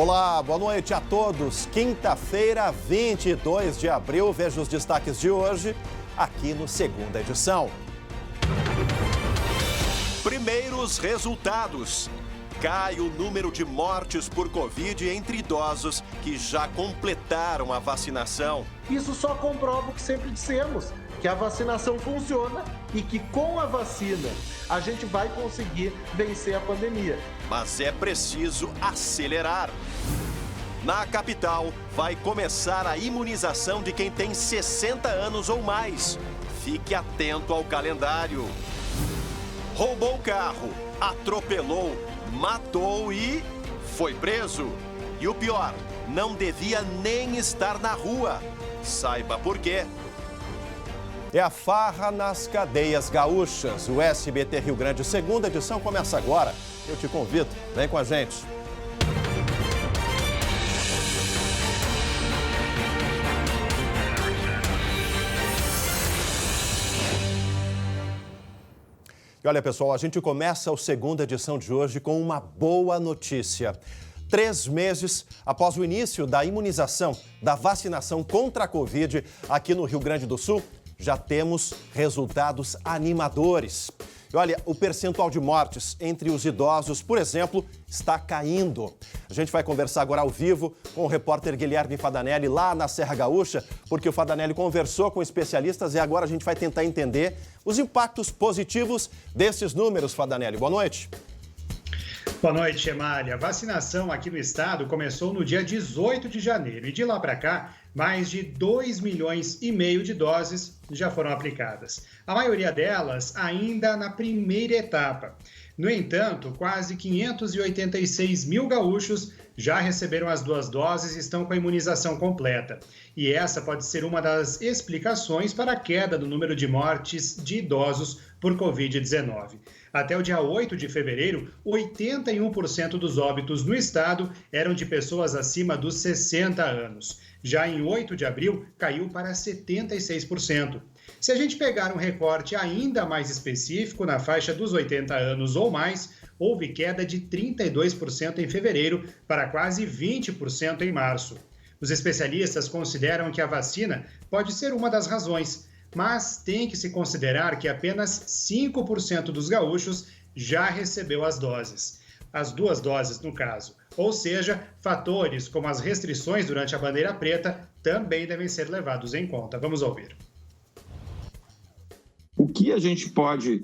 Olá, boa noite a todos. Quinta-feira, 22 de abril, veja os destaques de hoje aqui no Segunda Edição. Primeiros resultados. Cai o número de mortes por Covid entre idosos que já completaram a vacinação. Isso só comprova o que sempre dissemos, que a vacinação funciona e que com a vacina a gente vai conseguir vencer a pandemia. Mas é preciso acelerar. Na capital, vai começar a imunização de quem tem 60 anos ou mais. Fique atento ao calendário. Roubou o carro, atropelou, matou e foi preso. E o pior, não devia nem estar na rua. Saiba por quê. É a farra nas cadeias gaúchas. O SBT Rio Grande, Segunda Edição, começa agora. Eu te convido, vem com a gente. E olha, pessoal, a gente começa a Segunda Edição de hoje com uma boa notícia. 3 meses após o início da imunização, da vacinação contra a Covid aqui no Rio Grande do Sul, já temos resultados animadores. E olha, o percentual de mortes entre os idosos, por exemplo, está caindo. A gente vai conversar agora ao vivo com o repórter Guilherme Fadanelli lá na Serra Gaúcha, porque o Fadanelli conversou com especialistas e agora a gente vai tentar entender os impactos positivos desses números, Fadanelli. Boa noite. Boa noite, Emália. A vacinação aqui no estado começou no dia 18 de janeiro e de lá para cá, mais de 2,5 milhões de doses já foram aplicadas. A maioria delas ainda na primeira etapa. No entanto, quase 586 mil gaúchos já receberam as 2 doses e estão com a imunização completa. E essa pode ser uma das explicações para a queda do número de mortes de idosos por Covid-19. Até o dia 8 de fevereiro, 81% dos óbitos no estado eram de pessoas acima dos 60 anos. Já em 8 de abril, caiu para 76%. Se a gente pegar um recorte ainda mais específico, na faixa dos 80 anos ou mais, houve queda de 32% em fevereiro para quase 20% em março. Os especialistas consideram que a vacina pode ser uma das razões, mas tem que se considerar que apenas 5% dos gaúchos já recebeu as doses. As 2 doses, no caso. Ou seja, fatores como as restrições durante a bandeira preta também devem ser levados em conta. Vamos ouvir. O que a gente pode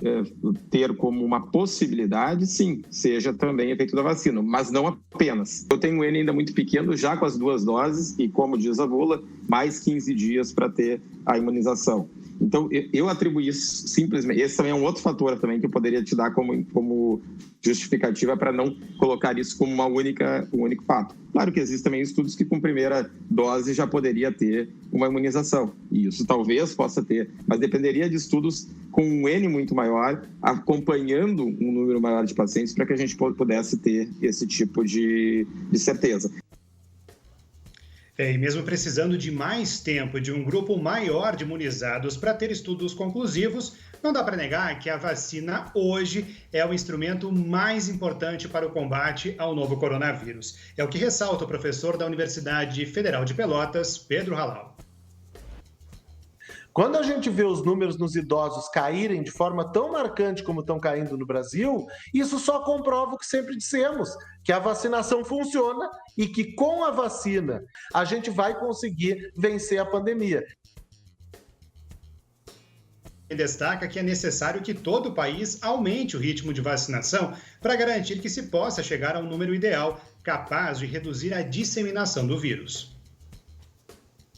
ter como uma possibilidade, sim, seja também efeito da vacina, mas não apenas. Eu tenho um N ainda muito pequeno, já com as 2 doses, e como diz a bula, mais 15 dias para ter a imunização. Então, eu atribuo isso simplesmente. Esse também é um outro fator também que eu poderia te dar como justificativa para não colocar isso como um único fato. Claro que existem também estudos que com primeira dose já poderia ter uma imunização. E isso talvez possa ter, mas dependeria de estudos com um N muito maior, acompanhando um número maior de pacientes para que a gente pudesse ter esse tipo de certeza. E mesmo precisando de mais tempo, de um grupo maior de imunizados para ter estudos conclusivos, não dá para negar que a vacina hoje é o instrumento mais importante para o combate ao novo coronavírus. É o que ressalta o professor da Universidade Federal de Pelotas, Pedro Halal. Quando a gente vê os números nos idosos caírem de forma tão marcante como estão caindo no Brasil, isso só comprova o que sempre dissemos, que a vacinação funciona e que com a vacina a gente vai conseguir vencer a pandemia. Ele destaca que é necessário que todo o país aumente o ritmo de vacinação para garantir que se possa chegar a um número ideal capaz de reduzir a disseminação do vírus.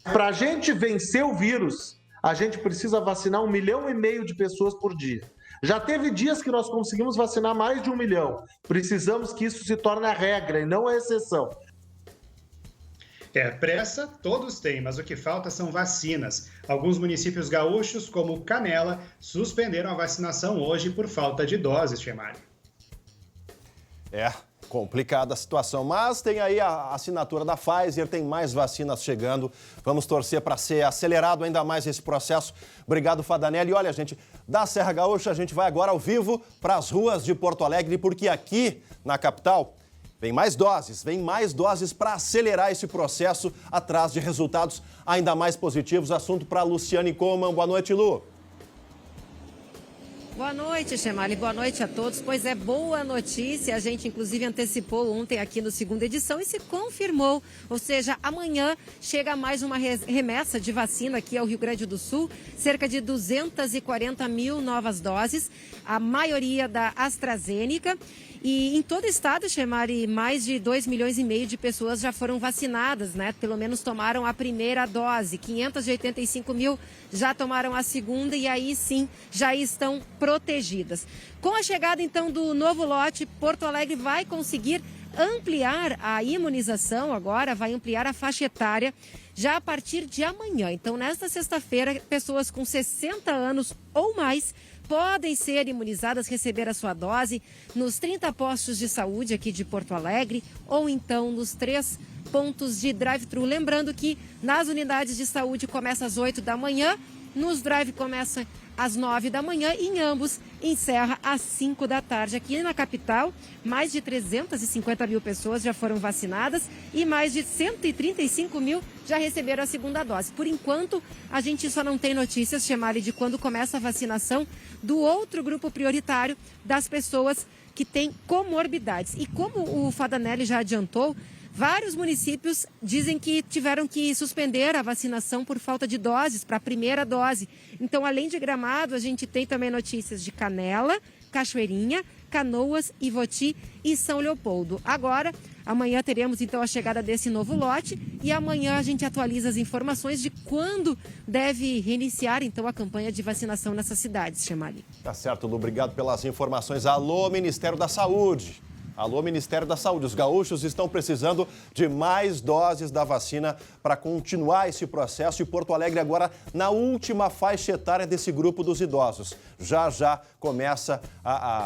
Para a gente vencer o vírus, a gente precisa vacinar 1,5 milhão de pessoas por dia. Já teve dias que nós conseguimos vacinar mais de 1 milhão. Precisamos que isso se torne a regra e não a exceção. Pressa todos têm, mas o que falta são vacinas. Alguns municípios gaúchos, como Canela, suspenderam a vacinação hoje por falta de doses, Chemário. Complicada a situação, mas tem aí a assinatura da Pfizer, tem mais vacinas chegando. Vamos torcer para ser acelerado ainda mais esse processo. Obrigado, Fadanelli. E olha, gente, da Serra Gaúcha, a gente vai agora ao vivo para as ruas de Porto Alegre, porque aqui na capital Vem mais doses para acelerar esse processo atrás de resultados ainda mais positivos. Assunto para Luciane Coman. Boa noite, Lu. Boa noite, Chemali. Boa noite a todos. Pois é, boa notícia. A gente, inclusive, antecipou ontem aqui no segunda edição e se confirmou. Ou seja, amanhã chega mais uma remessa de vacina aqui ao Rio Grande do Sul. Cerca de 240 mil novas doses, a maioria da AstraZeneca. E em todo o estado, Chemari, mais de 2,5 milhões de pessoas já foram vacinadas, né? Pelo menos tomaram a primeira dose. 585 mil já tomaram a segunda e aí sim já estão protegidas. Com a chegada então do novo lote, Porto Alegre vai conseguir ampliar a imunização agora, vai ampliar a faixa etária já a partir de amanhã. Então, nesta sexta-feira, pessoas com 60 anos ou mais podem ser imunizadas, receber a sua dose nos 30 postos de saúde aqui de Porto Alegre ou então nos 3 pontos de drive-thru. Lembrando que nas unidades de saúde começa às 8 da manhã, nos drive começa às 9 da manhã e em ambos encerra às 5 da tarde. Aqui na capital, mais de 350 mil pessoas já foram vacinadas e mais de 135 mil já receberam a segunda dose. Por enquanto, a gente só não tem notícias, Chemali, de quando começa a vacinação do outro grupo prioritário das pessoas que têm comorbidades. E como o Fadanelli já adiantou, vários municípios dizem que tiveram que suspender a vacinação por falta de doses para a primeira dose. Então, além de Gramado, a gente tem também notícias de Canela, Cachoeirinha, Canoas, Ivoti e São Leopoldo. Agora, amanhã teremos então a chegada desse novo lote e amanhã a gente atualiza as informações de quando deve reiniciar então a campanha de vacinação nessas cidades, Chemali. Tá certo, Lu. Obrigado pelas informações. Alô, Ministério da Saúde. Alô, Ministério da Saúde. Os gaúchos estão precisando de mais doses da vacina para continuar esse processo. E Porto Alegre agora na última faixa etária desse grupo dos idosos. Já começa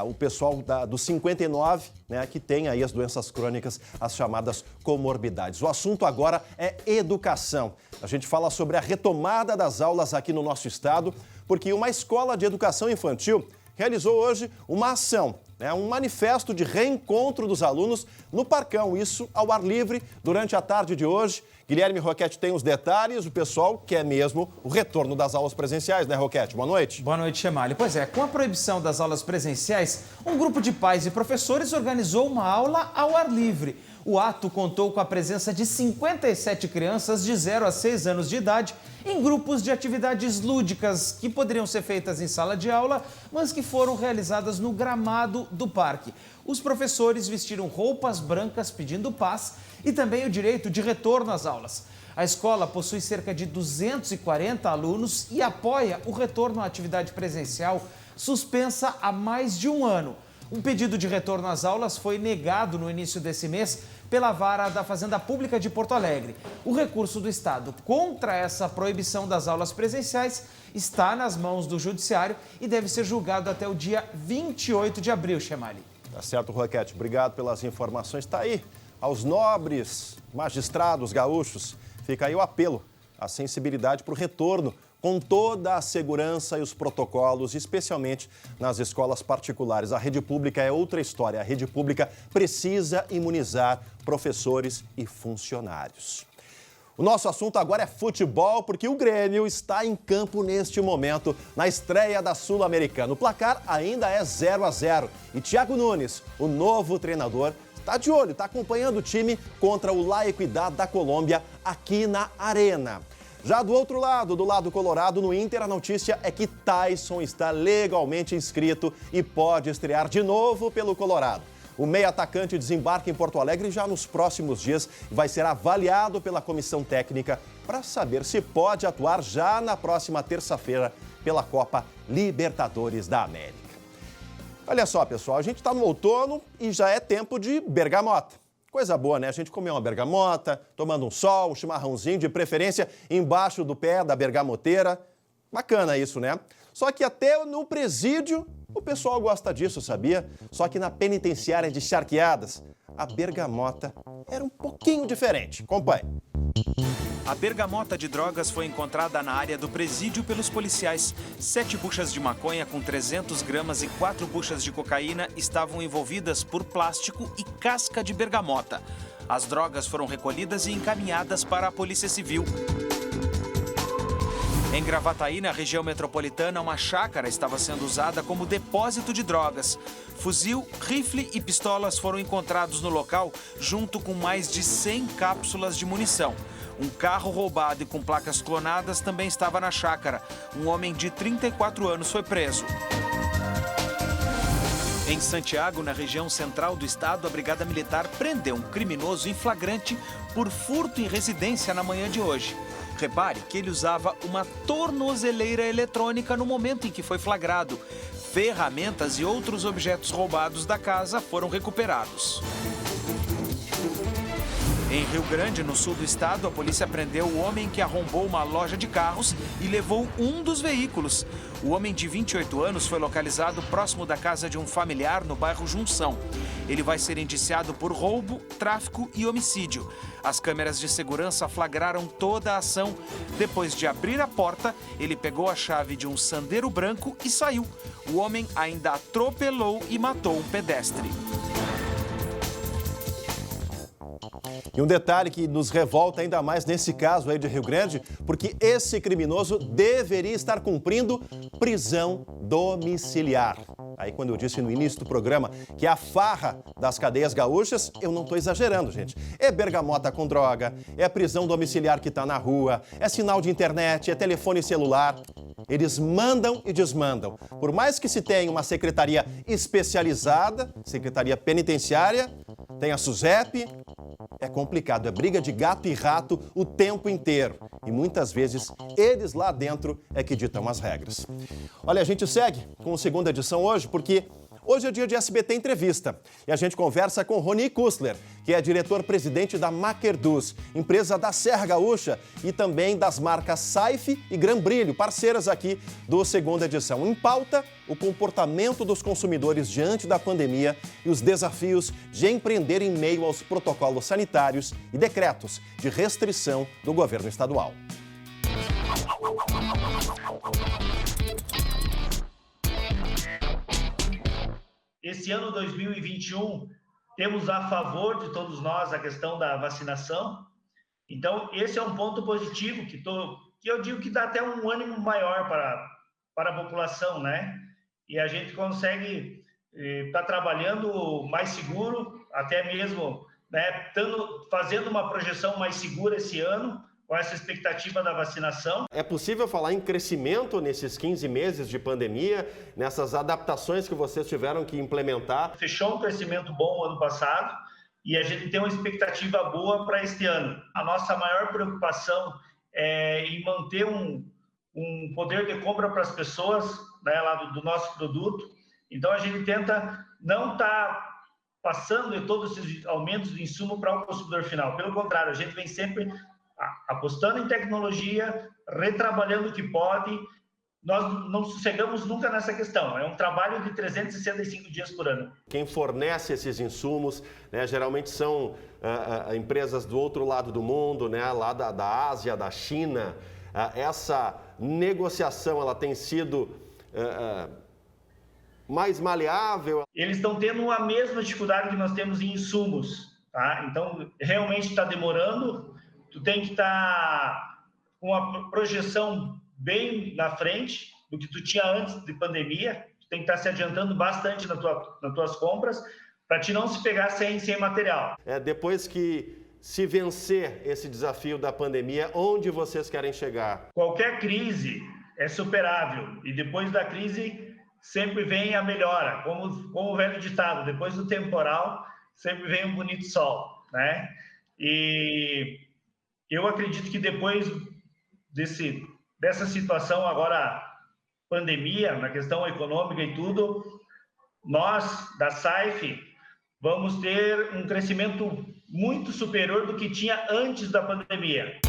o pessoal dos 59, né, que tem aí as doenças crônicas, as chamadas comorbidades. O assunto agora é educação. A gente fala sobre a retomada das aulas aqui no nosso estado, porque uma escola de educação infantil realizou hoje uma ação, um manifesto de reencontro dos alunos no Parcão, isso ao ar livre durante a tarde de hoje. Guilherme Roquete tem os detalhes, o pessoal quer mesmo o retorno das aulas presenciais, né, Roquete? Boa noite. Boa noite, Chemali. Pois é, com a proibição das aulas presenciais, um grupo de pais e professores organizou uma aula ao ar livre. O ato contou com a presença de 57 crianças de 0 a 6 anos de idade em grupos de atividades lúdicas que poderiam ser feitas em sala de aula, mas que foram realizadas no gramado do parque. Os professores vestiram roupas brancas pedindo paz e também o direito de retorno às aulas. A escola possui cerca de 240 alunos e apoia o retorno à atividade presencial suspensa há mais de um ano. Um pedido de retorno às aulas foi negado no início desse mês pela Vara da Fazenda Pública de Porto Alegre. O recurso do Estado contra essa proibição das aulas presenciais está nas mãos do Judiciário e deve ser julgado até o dia 28 de abril, Chemali. Tá certo, Roquete. Obrigado pelas informações. Está aí, aos nobres magistrados gaúchos, fica aí o apelo, a sensibilidade para o retorno, com toda a segurança e os protocolos, especialmente nas escolas particulares. A rede pública é outra história. A rede pública precisa imunizar professores e funcionários. O nosso assunto agora é futebol, porque o Grêmio está em campo neste momento, na estreia da Sul-Americana. O placar ainda é 0-0. E Thiago Nunes, o novo treinador, está de olho, está acompanhando o time contra o La Equidad da Colômbia aqui na Arena. Já do outro lado, do lado colorado, no Inter, a notícia é que Taison está legalmente inscrito e pode estrear de novo pelo Colorado. O meio-atacante desembarca em Porto Alegre já nos próximos dias e vai ser avaliado pela comissão técnica para saber se pode atuar já na próxima terça-feira pela Copa Libertadores da América. Olha só, pessoal, a gente está no outono e já é tempo de bergamota. Coisa boa, né? A gente comer uma bergamota, tomando um sol, um chimarrãozinho, de preferência embaixo do pé da bergamoteira. Bacana isso, né? Só que até no presídio O pessoal gosta disso, sabia? Só que na penitenciária de Charqueadas, a bergamota era um pouquinho diferente. Acompanhe. A bergamota de drogas foi encontrada na área do presídio pelos policiais. 7 buchas de maconha com 300 gramas e 4 buchas de cocaína estavam envolvidas por plástico e casca de bergamota. As drogas foram recolhidas e encaminhadas para a Polícia Civil. Em Gravataí, na região metropolitana, uma chácara estava sendo usada como depósito de drogas. Fuzil, rifle e pistolas foram encontrados no local, junto com mais de 100 cápsulas de munição. Um carro roubado e com placas clonadas também estava na chácara. Um homem de 34 anos foi preso. Em Santiago, na região central do estado, a Brigada Militar prendeu um criminoso em flagrante por furto em residência na manhã de hoje. Repare que ele usava uma tornozeleira eletrônica no momento em que foi flagrado. Ferramentas e outros objetos roubados da casa foram recuperados. Em Rio Grande, no sul do estado, a polícia prendeu o homem que arrombou uma loja de carros e levou um dos veículos. O homem de 28 anos foi localizado próximo da casa de um familiar no bairro Junção. Ele vai ser indiciado por roubo, tráfico e homicídio. As câmeras de segurança flagraram toda a ação. Depois de abrir a porta, ele pegou a chave de um Sandero branco e saiu. O homem ainda atropelou e matou um pedestre. E um detalhe que nos revolta ainda mais nesse caso aí de Rio Grande, porque esse criminoso deveria estar cumprindo prisão domiciliar. Aí quando eu disse no início do programa que a farra das cadeias gaúchas, eu não estou exagerando, gente. É bergamota com droga, é prisão domiciliar que está na rua, é sinal de internet, é telefone celular. Eles mandam e desmandam. Por mais que se tenha uma secretaria especializada, secretaria penitenciária, tem a SUSEP, é complicado, é briga de gato e rato o tempo inteiro. E muitas vezes eles lá dentro é que ditam as regras. Olha, a gente segue com a segunda edição hoje, porque hoje é dia de SBT Entrevista. E a gente conversa com Rony Kussler, que é diretor-presidente da Macerduz, empresa da Serra Gaúcha e também das marcas Saif e Gran Brilho, parceiras aqui do segunda edição. Em pauta, o comportamento dos consumidores diante da pandemia e os desafios de empreender em meio aos protocolos sanitários e decretos de restrição do governo estadual. Esse ano 2021, temos a favor de todos nós a questão da vacinação. Então, esse é um ponto positivo que eu digo que dá até um ânimo maior para a população, né? E a gente consegue estar trabalhando mais seguro, até mesmo, né, fazendo uma projeção mais segura esse ano, com essa expectativa da vacinação. É possível falar em crescimento nesses 15 meses de pandemia, nessas adaptações que vocês tiveram que implementar? Fechou um crescimento bom ano passado e a gente tem uma expectativa boa para este ano. A nossa maior preocupação é em manter um poder de compra para as pessoas, né, lá do nosso produto. Então, a gente tenta não estar passando de todos esses aumentos de insumo para o consumidor final. Pelo contrário, a gente vem sempre apostando em tecnologia, retrabalhando o que pode. Nós não sossegamos nunca nessa questão. É um trabalho de 365 dias por ano. Quem fornece esses insumos, né, geralmente são empresas do outro lado do mundo, né, lá da Ásia, da China. Essa negociação, ela tem sido mais maleável? Eles estão tendo a mesma dificuldade que nós temos em insumos, tá? Então, realmente está demorando. Tu tem que estar com uma projeção bem na frente do que tu tinha antes de pandemia. Tu tem que estar se adiantando bastante nas tuas compras para te não se pegar sem material. Depois que se vencer esse desafio da pandemia, onde vocês querem chegar? Qualquer crise é superável e depois da crise sempre vem a melhora. Como o velho ditado, depois do temporal sempre vem um bonito sol, né? E eu acredito que depois dessa situação agora, pandemia, na questão econômica e tudo, nós, da Saif, vamos ter um crescimento muito superior do que tinha antes da pandemia.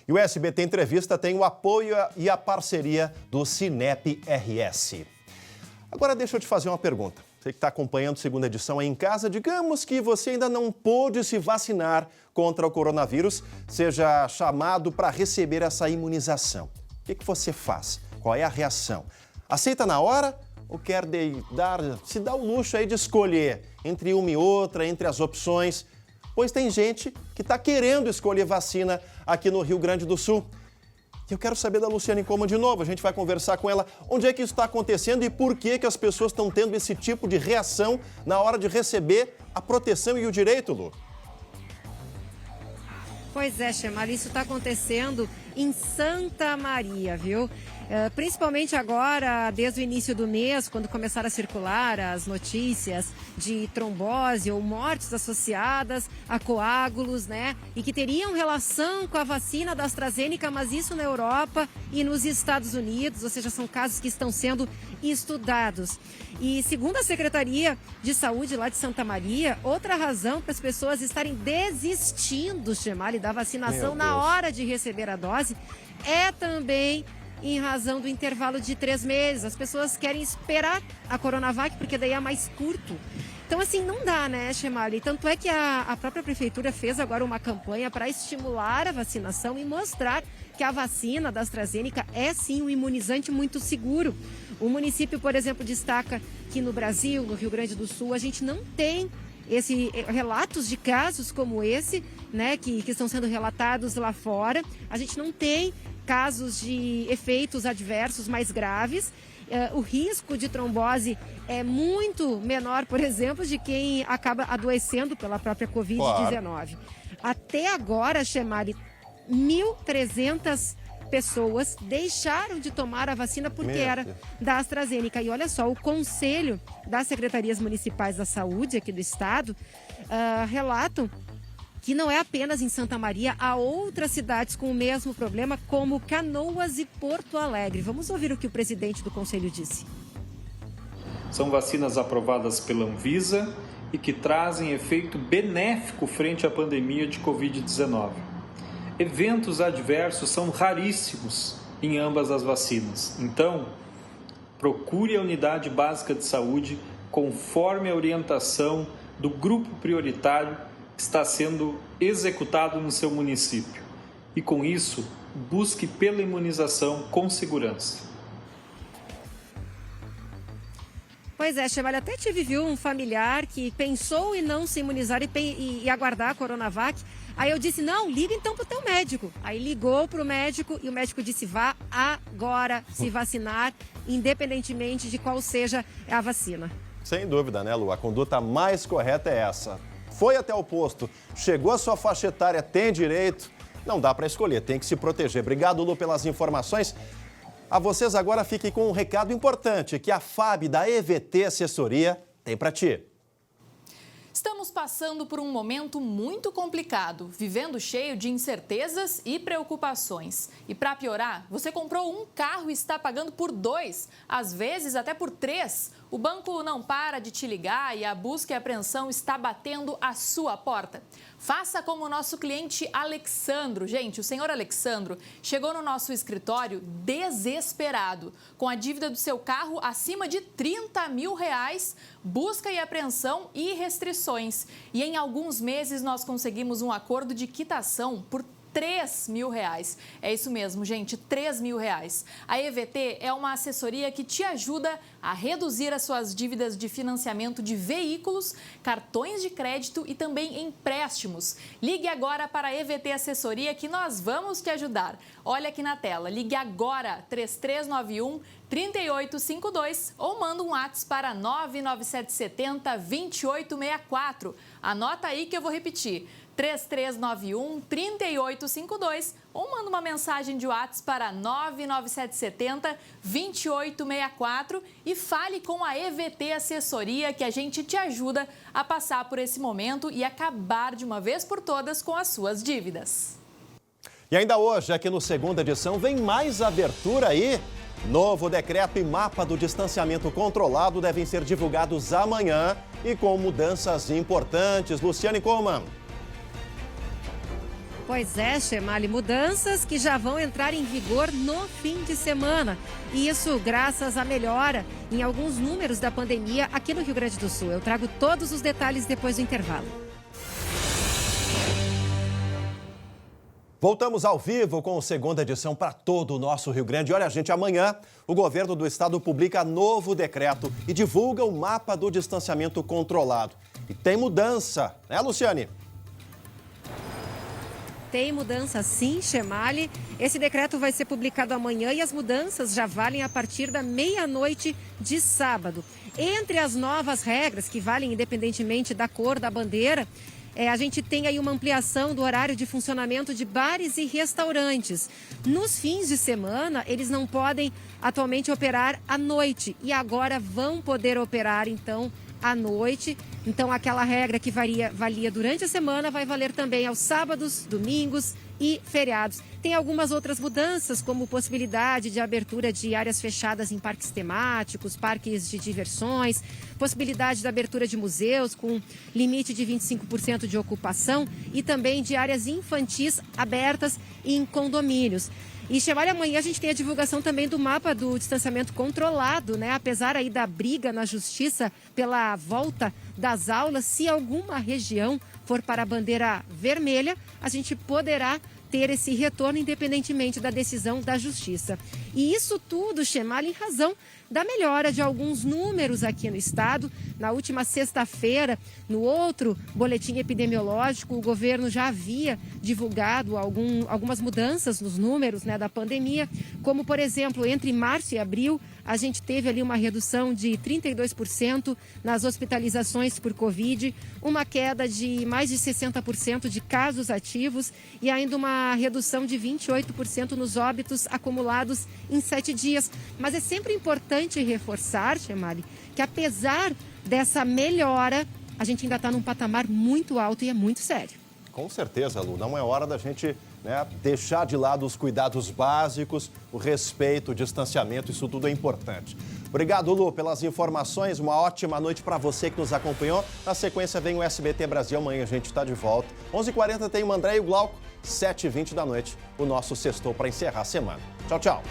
E o SBT Entrevista tem o apoio e a parceria do Cinep RS. Agora deixa eu te fazer uma pergunta. Você que está acompanhando a segunda edição aí em casa, digamos que você ainda não pôde se vacinar contra o coronavírus, seja chamado para receber essa imunização. O que você faz? Qual é a reação? Aceita na hora ou quer se dar o luxo aí de escolher entre uma e outra, entre as opções? Pois tem gente que está querendo escolher vacina aqui no Rio Grande do Sul. Eu quero saber da Luciane Coma de novo, a gente vai conversar com ela. Onde é que isso está acontecendo e por que as pessoas estão tendo esse tipo de reação na hora de receber a proteção e o direito, Lu? Pois é, Chemali, isso está acontecendo em Santa Maria, viu? Principalmente agora, desde o início do mês, quando começaram a circular as notícias de trombose ou mortes associadas a coágulos, né? E que teriam relação com a vacina da AstraZeneca, mas isso na Europa e nos Estados Unidos, ou seja, são casos que estão sendo estudados. E segundo a Secretaria de Saúde lá de Santa Maria, outra razão para as pessoas estarem desistindo, Chemali, da vacinação na hora de receber a dose é também em razão do intervalo de 3 meses. As pessoas querem esperar a Coronavac, porque daí é mais curto. Então, assim, não dá, né, Chemali? Tanto é que a própria prefeitura fez agora uma campanha para estimular a vacinação e mostrar que a vacina da AstraZeneca é, sim, um imunizante muito seguro. O município, por exemplo, destaca que no Brasil, no Rio Grande do Sul, a gente não tem relatos de casos como esse, né, que estão sendo relatados lá fora. A gente não tem casos de efeitos adversos mais graves. O risco de trombose é muito menor, por exemplo, de quem acaba adoecendo pela própria Covid-19. Claro. Até agora, Chemali, 1.300 pessoas deixaram de tomar a vacina porque era da AstraZeneca. E olha só, o Conselho das Secretarias Municipais da Saúde aqui do estado relatam que não é apenas em Santa Maria, há outras cidades com o mesmo problema, como Canoas e Porto Alegre. Vamos ouvir o que o presidente do Conselho disse. São vacinas aprovadas pela Anvisa e que trazem efeito benéfico frente à pandemia de Covid-19. Eventos adversos são raríssimos em ambas as vacinas. Então, procure a unidade básica de saúde conforme a orientação do grupo prioritário que está sendo executado no seu município. E com isso, busque pela imunização com segurança. Pois é, Chemali, até viu um familiar que pensou em não se imunizar e aguardar a Coronavac. Aí eu disse, não, liga então para o teu médico. Aí ligou para o médico e o médico disse, vá agora se vacinar, independentemente de qual seja a vacina. Sem dúvida, né, Lu? A conduta mais correta é essa. Foi até o posto, chegou a sua faixa etária, tem direito, não dá para escolher, tem que se proteger. Obrigado, Lu, pelas informações. A vocês agora fiquem com um recado importante que a FAB da EVT Assessoria tem para ti. Estamos passando por um momento muito complicado, vivendo cheio de incertezas e preocupações. E para piorar, você comprou um carro e está pagando por 2, às vezes até por 3. O banco não para de te ligar e a busca e a apreensão está batendo a sua porta. Faça como o nosso cliente Alexandro. Gente, o senhor Alexandro chegou no nosso escritório desesperado, com a dívida do seu carro acima de R$30 mil, busca e apreensão e restrições. E em alguns meses nós conseguimos um acordo de quitação por R$3 mil. É isso mesmo, gente, R$3 mil. A EVT é uma assessoria que te ajuda a reduzir as suas dívidas de financiamento de veículos, cartões de crédito e também empréstimos. Ligue agora para a EVT Assessoria que nós vamos te ajudar. Olha aqui na tela, ligue agora 3391-3852 ou manda um WhatsApp para 99770-2864. Anota aí que eu vou repetir. 3391-3852 ou manda uma mensagem de WhatsApp para 99770-2864 e fale com a EVT Assessoria que a gente te ajuda a passar por esse momento e acabar de uma vez por todas com as suas dívidas. E ainda hoje, aqui no Segunda Edição, vem mais abertura aí. Novo decreto e mapa do distanciamento controlado devem ser divulgados amanhã e com mudanças importantes. Luciane Coman. Pois é, Chemali, mudanças que já vão entrar em vigor no fim de semana. E isso graças à melhora em alguns números da pandemia aqui no Rio Grande do Sul. Eu trago todos os detalhes depois do intervalo. Voltamos ao vivo com a segunda edição para todo o nosso Rio Grande. Olha, gente, amanhã o governo do estado publica novo decreto e divulga o mapa do distanciamento controlado. E tem mudança, né, Luciane? Tem mudança sim, Chemali. Esse decreto vai ser publicado amanhã e as mudanças já valem a partir da meia-noite de sábado. Entre as novas regras, que valem independentemente da cor da bandeira, a gente tem aí uma ampliação do horário de funcionamento de bares e restaurantes. Nos fins de semana, eles não podem atualmente operar à noite e agora vão poder operar, então, à noite. Então, aquela regra que valia durante a semana vai valer também aos sábados, domingos e feriados. Tem algumas outras mudanças, como possibilidade de abertura de áreas fechadas em parques temáticos, parques de diversões, possibilidade de abertura de museus com limite de 25% de ocupação e também de áreas infantis abertas em condomínios. E, Chemali, amanhã a gente tem a divulgação também do mapa do distanciamento controlado, né? Apesar aí da briga na justiça pela volta das aulas, se alguma região for para a bandeira vermelha, a gente poderá ter esse retorno independentemente da decisão da justiça. E isso tudo, Chemali, em razão da melhora de alguns números aqui no estado. Na última sexta-feira, no outro boletim epidemiológico, o governo já havia divulgado algumas mudanças nos números, né, da pandemia, como, por exemplo, entre março e abril, a gente teve ali uma redução de 32% nas hospitalizações por Covid, uma queda de mais de 60% de casos ativos e ainda uma redução de 28% nos óbitos acumulados em 7 dias. Mas é sempre importante reforçar, Chemali, que apesar dessa melhora, a gente ainda está num patamar muito alto e é muito sério. Com certeza, Lu. Não é hora da gente, né, deixar de lado os cuidados básicos, o respeito, o distanciamento, isso tudo é importante. Obrigado, Lu, pelas informações. Uma ótima noite para você que nos acompanhou. Na sequência vem o SBT Brasil. Amanhã a gente está de volta. 11h40 tem o André e o Glauco. 7h20 da noite, o nosso sextou para encerrar a semana. Tchau, tchau.